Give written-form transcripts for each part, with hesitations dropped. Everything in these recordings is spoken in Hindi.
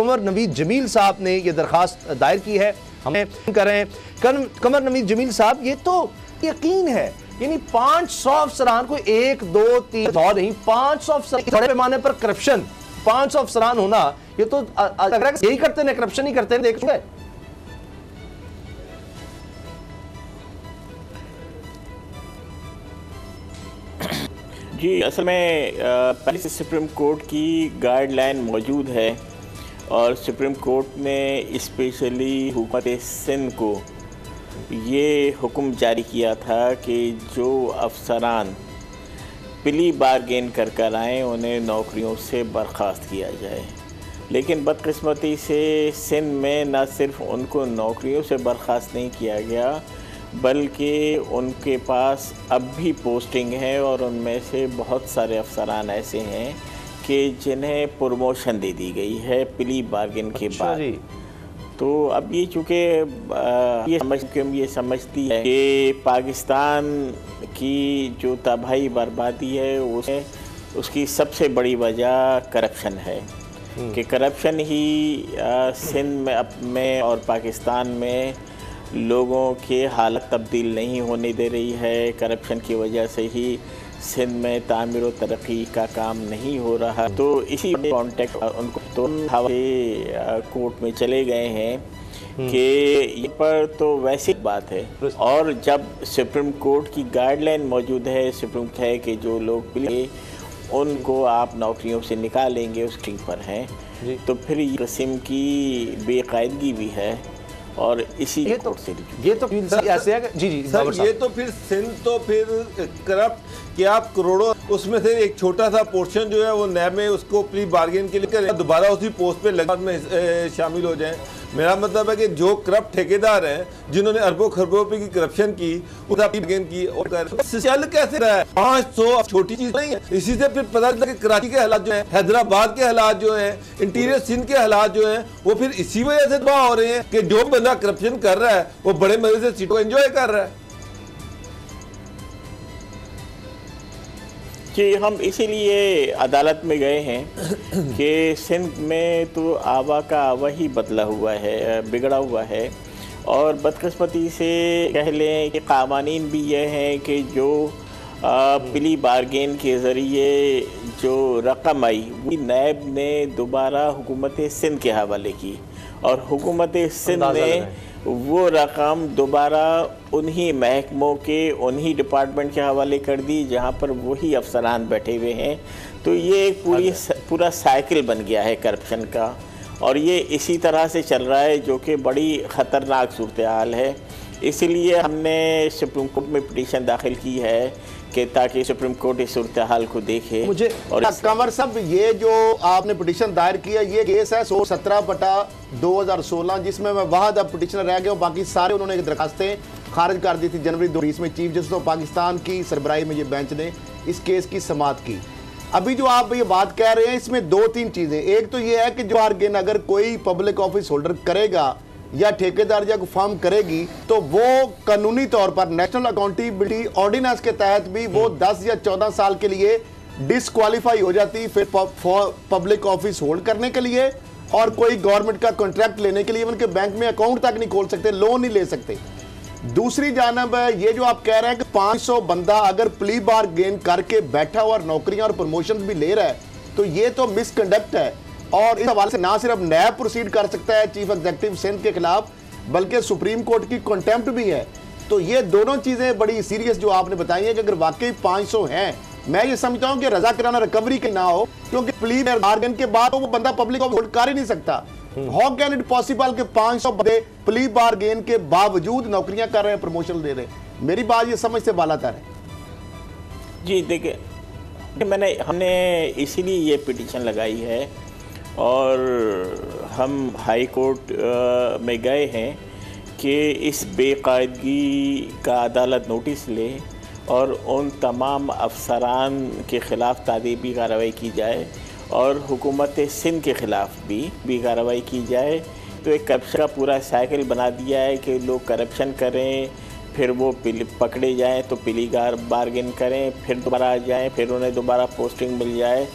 कमर नवीद जमील साहब ने ये दरखास्त दायर की है। हमें करें कमर नवीद जमील साहब, ये तो यकीन है यानी 500 अफसरान को 1 2 3 नहीं 500 अफसरान बड़े पैमाने पर करप्शन, 500 अफसरान होना, ये तो यही करते हैं, करप्शन ही करते हैं। देख चुके जी, असल में पहले से सुप्रीम कोर्ट की गाइडलाइन मौजूद है और सुप्रीम कोर्ट ने स्पेशली हुकूमत सिंध को ये हुक्म जारी किया था कि जो अफसरान प्ली बारगेन कर आएँ उन्हें नौकरियों से बर्खास्त किया जाए। लेकिन बदकिस्मती से सिंध में न सिर्फ उनको नौकरियों से बर्खास्त नहीं किया गया बल्कि उनके पास अब भी पोस्टिंग है और उनमें से बहुत सारे अफसरान ऐसे हैं कि जिन्हें प्रमोशन दे दी गई है प्ली बार्गेन के बाद। तो अब ये चूँकि ये समझती है कि पाकिस्तान की जो तबाही बर्बादी है उसकी सबसे बड़ी वजह करप्शन है कि करप्शन ही सिंध में और पाकिस्तान में लोगों के हालत तब्दील नहीं होने दे रही है। करप्शन की वजह से ही सिंध में तामीर और तरक्की का काम नहीं हो रहा। तो इसी कॉन्टेक्ट उनको तो कोर्ट में चले गए हैं कि ये पर तो वैसी बात है। और जब सुप्रीम कोर्ट की गाइडलाइन मौजूद है, सुप्रीम कोर्ट है कि जो लोग प्ले उनको आप नौकरियों से निकालेंगे उस ठीक पर हैं, तो फिर ये किस्म की बेकायदगी भी है और इसी ये तो ऐसे है जी जी सर, ये तो फिर सिंध तो फिर करप्ट कि आप करोड़ों उसमें से एक छोटा सा पोर्शन जो है वो नैब में उसको प्ली बार्गेन के लिए करें, दोबारा उसी पोस्ट पे लगा में शामिल हो जाएं। मेरा मतलब है कि जो करप्ट ठेकेदार हैं जिन्होंने अरबों खरबों रुपए की करप्शन की बार्गेन की और चल कैसे रहा है 500 छोटी चीज नहीं है। इसी से फिर पता चला कि कराची के हालात जो है, हैदराबाद के हालात जो है, इंटीरियर सिंध के हालात जो है वो फिर इसी वजह से तबाह हो रहे हैं कि जो बंदा करप्शन कर रहा है वो बड़े मजे से सीटों को एंजॉय कर रहा है। कि हम इसीलिए अदालत में गए हैं कि सिंध में तो आवा का आवा ही बदला हुआ है, बिगड़ा हुआ है। और बदकिस्मती से कह लें कि कावानीन भी ये हैं कि जो प्ली बार्गेन के ज़रिए जो रकम आई वो नैब ने दोबारा हुकूमत सिंध के हवाले की और हुकूमत सिंध ने वो रकम दोबारा उन्हीं महकमों के उन्हीं डिपार्टमेंट के हवाले कर दी जहाँ पर वही अफसरान बैठे हुए हैं। तो ये एक पूरा साइकिल बन गया है करप्शन का और ये इसी तरह से चल रहा है जो कि बड़ी ख़तरनाक सूरत हाल है। इसलिए हमने सुप्रीम कोर्ट में पिटीशन दाखिल की है कि ताकि सुप्रीम कोर्ट इस सूरत हाल को देखे। मुझे और कमर साहब, ये जो आपने पिटीशन दायर किया ये केस है 117/2016 जिसमें मैं वहाद अब पिटीशनर रह गया, बाकी सारे उन्होंने दरखास्तें खारिज कर दी थी। जनवरी 2020 में चीफ जस्टिस ऑफ पाकिस्तान की सरबराही में ये बेंच ने इस केस की समाअत की। अभी जो आप ये बात कह रहे हैं इसमें 2-3 चीज़ें, एक तो ये है कि जो बार्गेन अगर कोई पब्लिक ऑफिस होल्डर करेगा या ठेकेदार या फर्म करेगी तो वो कानूनी तौर पर नेशनल अकाउंटेबिलिटी ऑर्डिनेंस के तहत भी वो 10 या 14 साल के लिए डिसक्वालीफाई हो जाती फिर पब्लिक ऑफिस होल्ड करने के लिए और कोई गवर्नमेंट का कॉन्ट्रैक्ट लेने के लिए उनके बैंक में अकाउंट तक नहीं खोल सकते, लोन नहीं ले सकते। दूसरी जानब ये जो आप कह रहे हैं कि 500 बंदा अगर प्ली बार्गेन करके बैठा हुआ और नौकरियां और प्रमोशन भी ले रहा है तो ये तो मिसकंडक्ट है और इस हवाले से ना सिर्फ नैब प्रोसीड कर सकता है चीफ एग्जीक्यूटिव सिंध के खिलाफ बल्कि सुप्रीम कोर्ट की कंटेम्प्ट भी है। तो ये दोनों चीजें बड़ी सीरियस जो आपने बताई है कि अगर वाकई 500 हैं, मैं ये समझता हूं कि रजा कराना रिकवरी के ना हो क्योंकि प्ली बार्गेन के बाद वो बंदा पब्लिक होल्ड कर ही नहीं सकता। हाउ कैन इट पॉसिबल कि 500 बंदे प्ली बार्गेन के बावजूद नौकरियां कर रहे हैं, प्रमोशन दे रहे हैं? मेरी बात ये समझ से बालातर है। जी देखिए, हमने इसीलिए ये पिटीशन लगाई है और हम हाई कोर्ट में गए हैं कि इस बेकायदगी का अदालत नोटिस ले और उन तमाम अफसरान के ख़िलाफ़ तादीबी कार्रवाई की जाए और हुकूमत सिंध के ख़िलाफ़ भी कार्रवाई की जाए। तो एक करप्शन का पूरा साइकिल बना दिया है कि लोग करप्शन करें, फिर वो पकड़े जाएं तो प्ली बार्गेन करें, फिर दोबारा आ जाएं, फिर उन्हें दोबारा पोस्टिंग मिल जाए।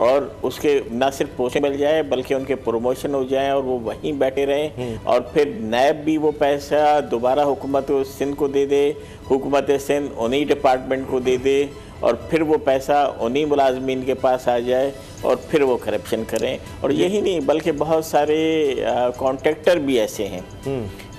और उसके ना सिर्फ पोस्टिंग मिल जाए बल्कि उनके प्रमोशन हो जाए और वो वहीं बैठे रहें, और फिर नैब भी वो पैसा दोबारा हुकूमत सिंध को दे दे, हुकूमत सिंध उन्हीं डिपार्टमेंट को दे दे, और फिर वो पैसा उन्हीं मुलाजमीन के पास आ जाए और फिर वो करप्शन करें। और यही नहीं बल्कि बहुत सारे कॉन्ट्रैक्टर भी ऐसे हैं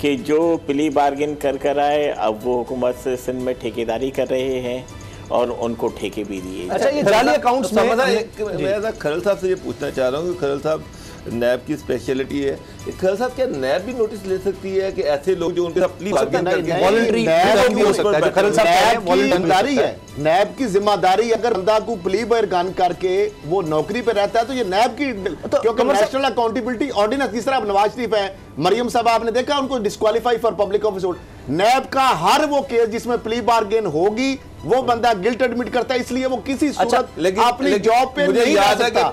कि जो प्ली बार्गेन कर आए, अब वो हुकूमत सिंध में ठेकेदारी कर रहे हैं और उनको ठेके भी दिए। अच्छा, ये जाली अकाउंट्स में मैं खरल साहब से ये पूछना चाह रहा हूँ कि खरल साहब नैब की स्पेशलिटी है, खरल साहब क्या नैब भी नोटिस ले सकती है कि ऐसे लोग जो उनके साथ प्ली बार्गेन करके वॉलंटरी भी हो सकता है, खरल साहब जिम्मेदारी है, नैब की जिम्मेदारी, अगर बंदा को प्ली बार्गेन करके वो नौकरी पे रहता है तो ये नैब की, क्योंकि नेशनल अकाउंटेबिलिटी ऑर्डिनेंस, जिस तरह अब नवाज शरीफ है, मरियम साहब आपने देखा उनको डिस्क्वालीफाई फॉर पब्लिक ऑफिस, नैब का हर वो केस जिसमें प्ली बार्गेन होगी वो बंदा गिल्ट एडमिट करता है, इसलिए वो किसी सूरत अपनी जॉब पे नहीं जा सकता,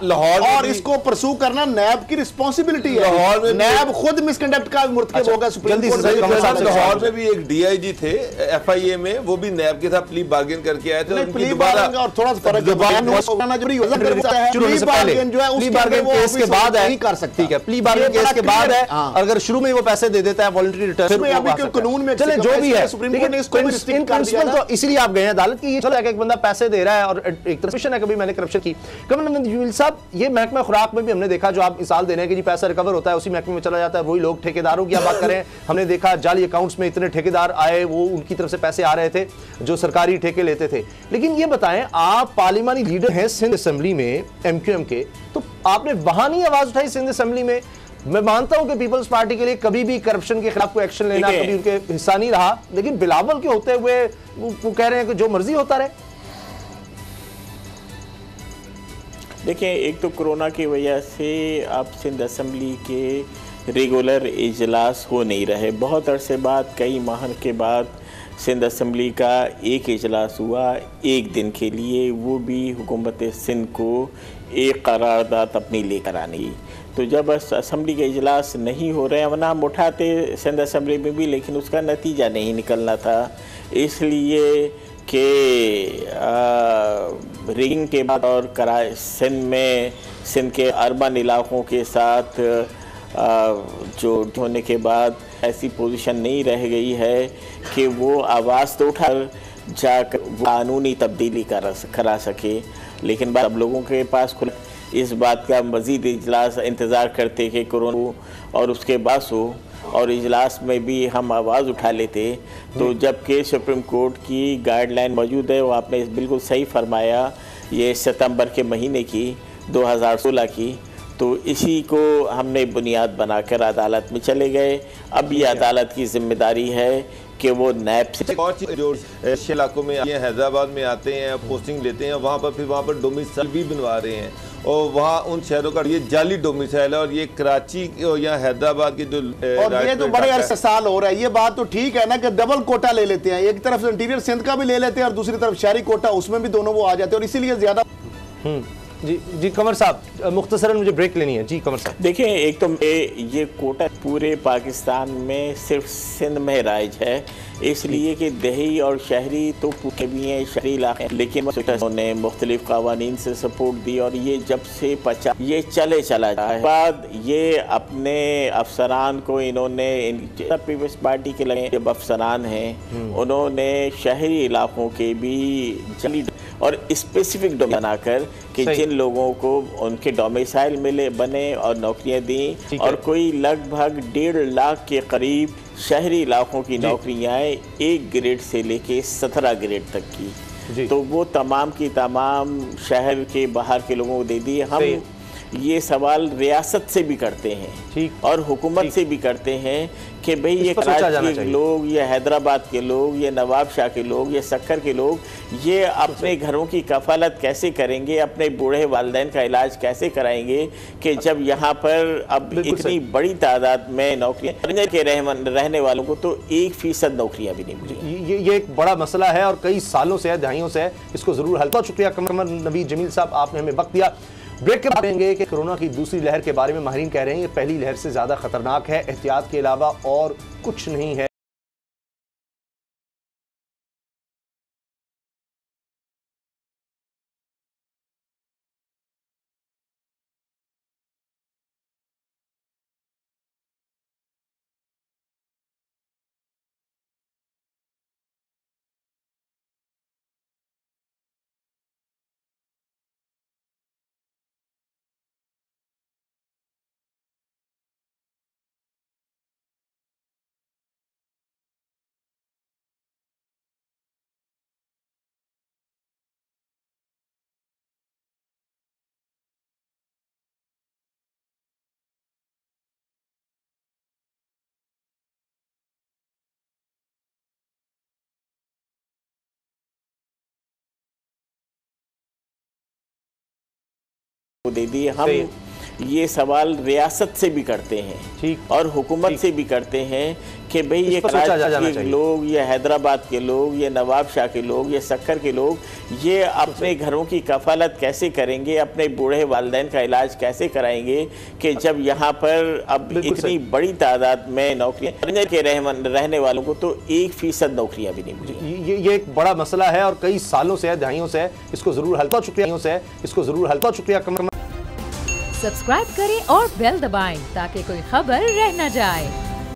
और इसको परसू करना नैब की रिस्पांसिबिलिटी है। लाहौर में नैब खुद मिसकंडक्ट का मुर्तकब होगा सुप्रीम कोर्ट में। लाहौर में भी एक डीआईजी थे एफआईए में, वो भी नैब के साथ प्ली बार्गेन करके आए थे, प्ली बार्गेन और थोड़ा सा फर्क केस के बाद है, कर सकती है प्ली बार्गेन केस के बाद है, अगर शुरू में वो पैसे दे देता है वॉलंटरी रिटर्न कानून में, चले जो भी है, इन प्रिंसिपल तो इसीलिए आप गए अदालत की, चलो एक बंदा पैसे दे रहा है और एक तरफ है, कभी मैंने करप्शन की। कमर नवीद जमील साहब, ये महकमा खुराक में भी हमने देखा, जो आप मिसाल दे रहे हैं कि जी पैसा रिकवर होता है उसी महकमे में चला जाता है, वही लोग ठेकेदारों की बात करें, हमने देखा जाली अकाउंट्स में इतने ठेकेदार आए, वो उनकी तरफ से पैसे आ रहे थे जो सरकारी ठेके लेते थे। लेकिन ये बताएं, आप पार्लिमानी लीडर हैं सिंध असेंबली में एमक्यूएम के, तो आपने वहां नहीं आवाज उठाई सिंध असेंबली में? मैं मानता हूं कि पीपल्स पार्टी के लिए कभी भी करप्शन के खिलाफ कोई एक्शन लेना कभी उनके हिस्सा नहीं रहा, लेकिन बिलावल के होते हुए वो कह रहे हैं कि जो मर्जी होता रहे। देखिए, एक तो कोरोना की वजह से अब सिंध असेंबली के रेगुलर इजलास हो नहीं रहे। बहुत अरसे बाद, कई माह के बाद सिंध असेंबली का एक इजलास हुआ एक दिन के लिए, वो भी हुकूमत सिंध को एक करारदाद अपनी लेकर आने की। तो जब असेंबली के इजलास नहीं हो रहे हैं, वरना हम उठाते सिंध असेंबली में भी, लेकिन उसका नतीजा नहीं निकलना था, इसलिए कि रिगिंग के बाद और सिंध के अर्बन इलाकों के साथ जो होने के बाद ऐसी पोजीशन नहीं रह गई है कि वो आवाज़ तो उठाकर जाकर कानूनी तब्दीली करा सके। लेकिन अब लोगों के पास खुला इस बात का मज़ीद इजलास इंतज़ार करते कि कोरोना और उसके बाद हो, और इजलास में भी हम आवाज़ उठा लेते। तो जबकि सुप्रीम कोर्ट की गाइडलाइन मौजूद है, वो आपने बिल्कुल सही फरमाया, ये सितंबर के महीने की 2016 की, तो इसी को हमने बुनियाद बनाकर अदालत में चले गए। अब ये अदालत की जिम्मेदारी है कि वो नैब से और जो इलाकों में हैदराबाद में आते हैं, पोस्टिंग लेते हैं, वहाँ पर डोमिसाइल भी बनवा रहे हैं, और वहाँ उन शहरों का ये जाली डोमिसाइल है, और ये कराची या हैदराबाद के जो और ये तो बड़े अरसे साल हो रहा है। ये बात तो ठीक है ना कि डबल कोटा ले लेते हैं, एक तरफ इंटीरियर सिंध का भी ले लेते हैं और दूसरी तरफ शहरी कोटा, उसमें भी दोनों वो आ जाते हैं, और इसीलिए ज्यादा। जी कमर साहब, मुख्तसरन मुझे ब्रेक लेनी है। जी कमर साहब, देखिए, एक तो ये कोटा पूरे पाकिस्तान में सिर्फ सिंध में राइज है, इसलिए कि देही और शहरी तो पूरे भी हैं, शहरी इलाके, लेकिन उन्होंने मुख्तलिफ कवानीन से सपोर्ट दी, और ये जब से ये चला जाए बाद ये अपने अफसरान को इन्होंने पीपल्स पार्टी के लगे जब अफसरान हैं, उन्होंने शहरी इलाकों के भी जली और स्पेसिफिक बनाकर कि जिन लोगों को उनके डोमिसाइल मिले बने और नौकरियां दी, और कोई लगभग 1.5 लाख के करीब शहरी इलाकों की नौकरियां हैं, 1 ग्रेड से लेके 17 ग्रेड तक की, तो वो तमाम की तमाम शहर के बाहर के लोगों को दे दी। हम ये सवाल रियासत से भी करते हैं और हुकूमत से भी करते हैं कि भाई ये कराची के लोग, ये हैदराबाद के लोग, ये नवाब शाह के लोग, ये सक्कर के लोग, ये अपने घरों की कफालत कैसे करेंगे, अपने बूढ़े वालिदैन का इलाज कैसे कराएंगे कि जब यहाँ पर अब इतनी बड़ी तादाद में नौकरियाँ के रहने वालों को तो 1% नौकरियाँ भी नहीं मिली। ये एक बड़ा मसला है और कई सालों से है, दहाइयों से है, इसको जरूर हल। बहुत शुक्रिया कमर नवीद जमील साहब, आपने हमें वक्त दिया। ब्रेक के बाद कहेंगे कि कोरोना की दूसरी लहर के बारे में माहिरीन कह रहे हैं ये पहली लहर से ज्यादा खतरनाक है, एहतियात के अलावा और कुछ नहीं है। को दे दिए। हम ये सवाल रियासत से भी करते हैं ठीक। और हुकूमत से भी करते हैं कि भाई ये कराची के लोग, ये हैदराबाद के लोग, ये नवाब शाह के लोग, ये सक्कर के लोग, ये अपने घरों की कफालत कैसे करेंगे, अपने बूढ़े वालिदैन का इलाज कैसे कराएंगे कि जब यहाँ पर अब इतनी बड़ी तादाद में नौकरियाँ के रहने वालों को तो 1% नौकरियाँ भी नहीं मिली। ये एक बड़ा मसला है और कई सालों से है, दहाइयों से है, इसको जरूर हल कर शुक्रिया। सब्सक्राइब करें और बेल दबाएं ताकि कोई खबर रह न जाए।